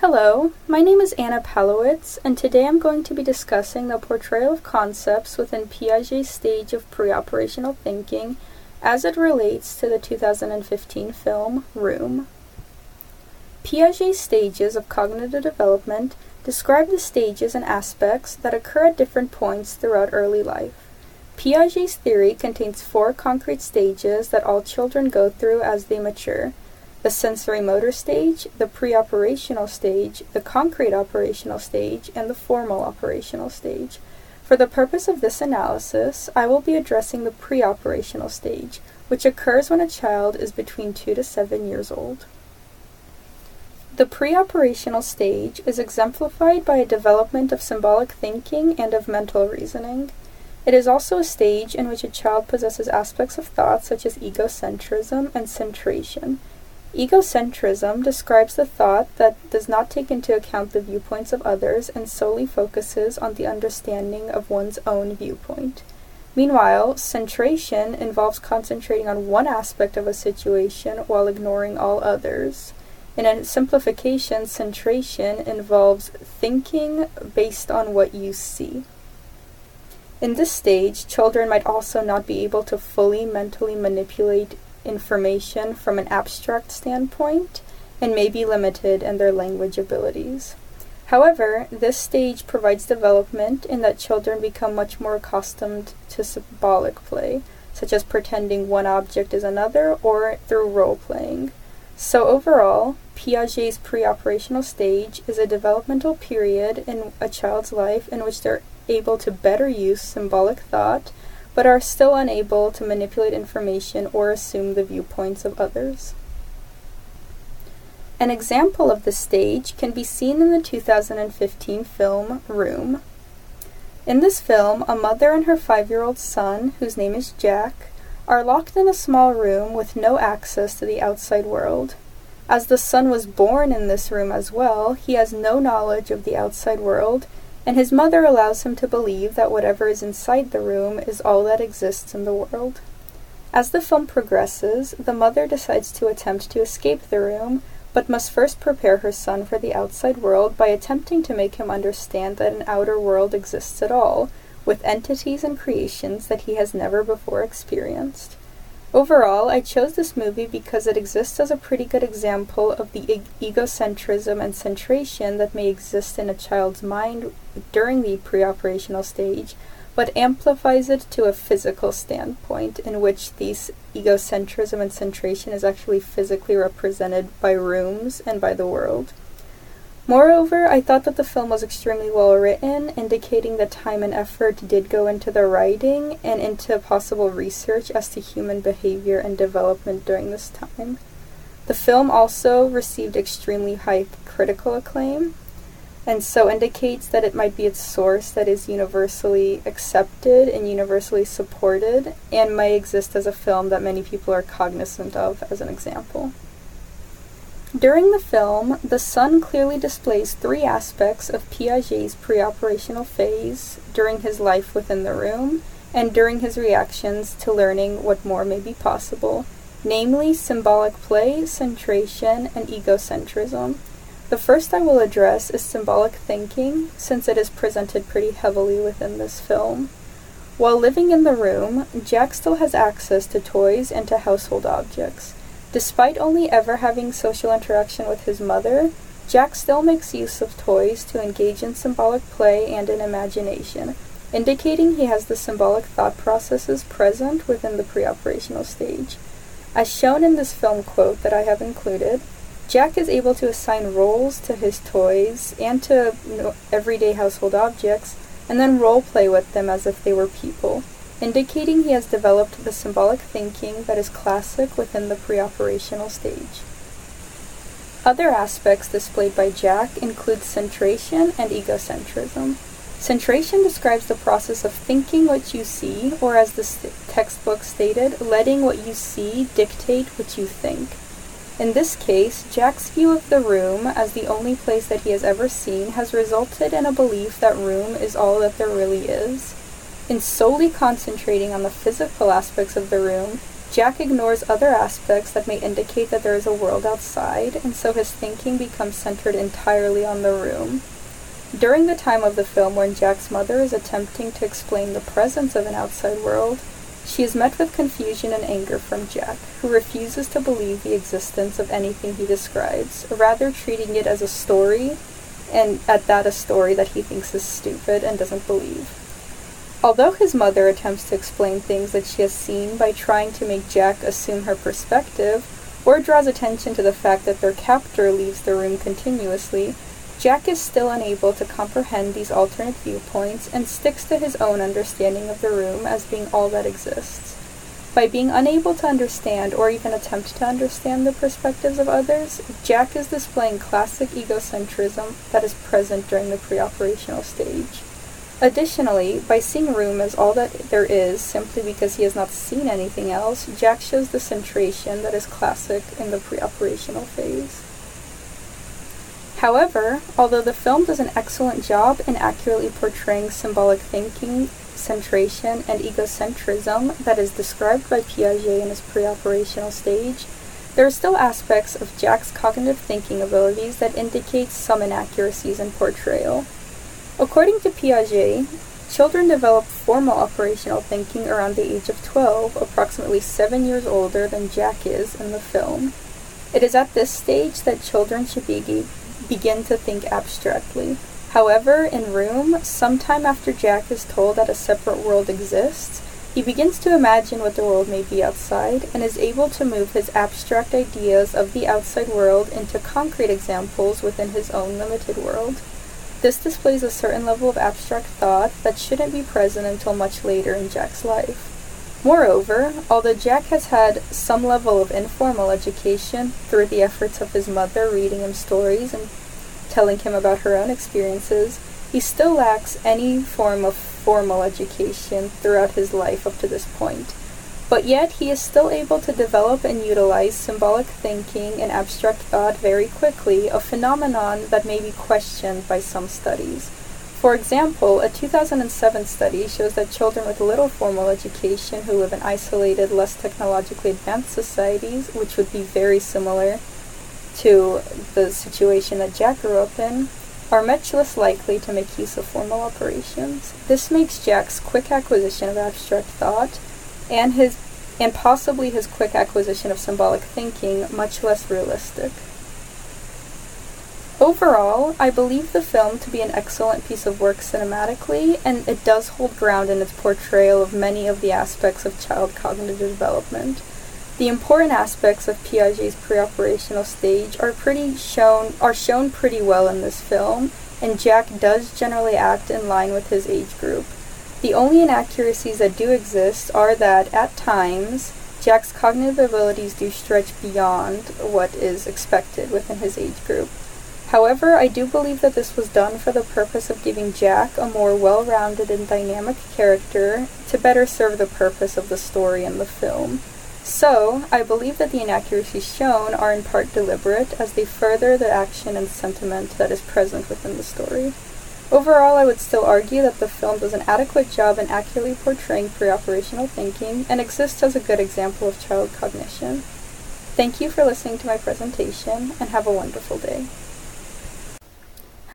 Hello, my name is Anna Pawlowicz, and today I'm going to be discussing the portrayal of concepts within Piaget's stage of pre-operational thinking as it relates to the 2015 film Room. Piaget's stages of cognitive development describe the stages and aspects that occur at different points throughout early life. Piaget's theory contains 4 concrete stages that all children go through as they mature: the sensory-motor stage, the pre-operational stage, the concrete operational stage, and the formal operational stage. For the purpose of this analysis, I will be addressing the pre-operational stage, which occurs when a child is between 2 to 7 years old. The pre-operational stage is exemplified by a development of symbolic thinking and of mental reasoning. It is also a stage in which a child possesses aspects of thought such as egocentrism and centration. Egocentrism describes the thought that does not take into account the viewpoints of others and solely focuses on the understanding of one's own viewpoint. Meanwhile, centration involves concentrating on one aspect of a situation while ignoring all others. In a simplification, centration involves thinking based on what you see. In this stage, children might also not be able to fully mentally manipulate information from an abstract standpoint and may be limited in their language abilities. However, this stage provides development in that children become much more accustomed to symbolic play, such as pretending one object is another or through role-playing. So overall, Piaget's pre-operational stage is a developmental period in a child's life in which they're able to better use symbolic thought, but are still unable to manipulate information or assume the viewpoints of others. An example of this stage can be seen in the 2015 film Room. In this film, a mother and her 5-year-old son, whose name is Jack, are locked in a small room with no access to the outside world. As the son was born in this room as well, he has no knowledge of the outside world, and his mother allows him to believe that whatever is inside the room is all that exists in the world. As the film progresses, the mother decides to attempt to escape the room, but must first prepare her son for the outside world by attempting to make him understand that an outer world exists at all, with entities and creations that he has never before experienced. Overall, I chose this movie because it exists as a pretty good example of the egocentrism and centration that may exist in a child's mind during the pre-operational stage, but amplifies it to a physical standpoint in which these egocentrism and centration is actually physically represented by rooms and by the world. Moreover, I thought that the film was extremely well written, indicating that time and effort did go into the writing and into possible research as to human behavior and development during this time. The film also received extremely high critical acclaim, and so indicates that it might be its source that is universally accepted and universally supported, and may exist as a film that many people are cognizant of as an example. During the film, the son clearly displays 3 aspects of Piaget's pre-operational phase during his life within the room, and during his reactions to learning what more may be possible, namely symbolic play, centration, and egocentrism. The first I will address is symbolic thinking, since it is presented pretty heavily within this film. While living in the room, Jack still has access to toys and to household objects. Despite only ever having social interaction with his mother, Jack still makes use of toys to engage in symbolic play and in imagination, indicating he has the symbolic thought processes present within the pre-operational stage. As shown in this film quote that I have included, Jack is able to assign roles to his toys and to everyday household objects, and then role-play with them as if they were people, indicating he has developed the symbolic thinking that is classic within the pre-operational stage. Other aspects displayed by Jack include centration and egocentrism. Centration describes the process of thinking what you see, or as the textbook stated, letting what you see dictate what you think. In this case, Jack's view of the room as the only place that he has ever seen has resulted in a belief that room is all that there really is. In solely concentrating on the physical aspects of the room, Jack ignores other aspects that may indicate that there is a world outside, and so his thinking becomes centered entirely on the room. During the time of the film when Jack's mother is attempting to explain the presence of an outside world, she is met with confusion and anger from Jack, who refuses to believe the existence of anything he describes, rather treating it as a story, and at that a story that he thinks is stupid and doesn't believe. Although his mother attempts to explain things that she has seen by trying to make Jack assume her perspective, or draws attention to the fact that their captor leaves the room continuously, Jack is still unable to comprehend these alternate viewpoints and sticks to his own understanding of the room as being all that exists. By being unable to understand or even attempt to understand the perspectives of others, Jack is displaying classic egocentrism that is present during the preoperational stage. Additionally, by seeing room as all that there is simply because he has not seen anything else, Jack shows the centration that is classic in the preoperational phase. However, although the film does an excellent job in accurately portraying symbolic thinking, centration, and egocentrism that is described by Piaget in his preoperational stage, there are still aspects of Jack's cognitive thinking abilities that indicate some inaccuracies in portrayal. According to Piaget, children develop formal operational thinking around the age of 12, approximately 7 years older than Jack is in the film. It is at this stage that children should begin to think abstractly. However, in Room, sometime after Jack is told that a separate world exists, he begins to imagine what the world may be outside, and is able to move his abstract ideas of the outside world into concrete examples within his own limited world. This displays a certain level of abstract thought that shouldn't be present until much later in Jack's life. Moreover, although Jack has had some level of informal education through the efforts of his mother reading him stories and telling him about her own experiences, he still lacks any form of formal education throughout his life up to this point. But yet, he is still able to develop and utilize symbolic thinking and abstract thought very quickly, a phenomenon that may be questioned by some studies. For example, a 2007 study shows that children with little formal education who live in isolated, less technologically advanced societies, which would be very similar to the situation that Jack grew up in, are much less likely to make use of formal operations. This makes Jack's quick acquisition of abstract thought and possibly his quick acquisition of symbolic thinking much less realistic. Overall, I believe the film to be an excellent piece of work cinematically, and it does hold ground in its portrayal of many of the aspects of child cognitive development. The important aspects of Piaget's preoperational stage are shown pretty well in this film, and Jack does generally act in line with his age group. The only inaccuracies that do exist are that, at times, Jack's cognitive abilities do stretch beyond what is expected within his age group. However, I do believe that this was done for the purpose of giving Jack a more well-rounded and dynamic character to better serve the purpose of the story in the film. So, I believe that the inaccuracies shown are in part deliberate, as they further the action and sentiment that is present within the story. Overall, I would still argue that the film does an adequate job in accurately portraying preoperational thinking and exists as a good example of child cognition. Thank you for listening to my presentation, and have a wonderful day.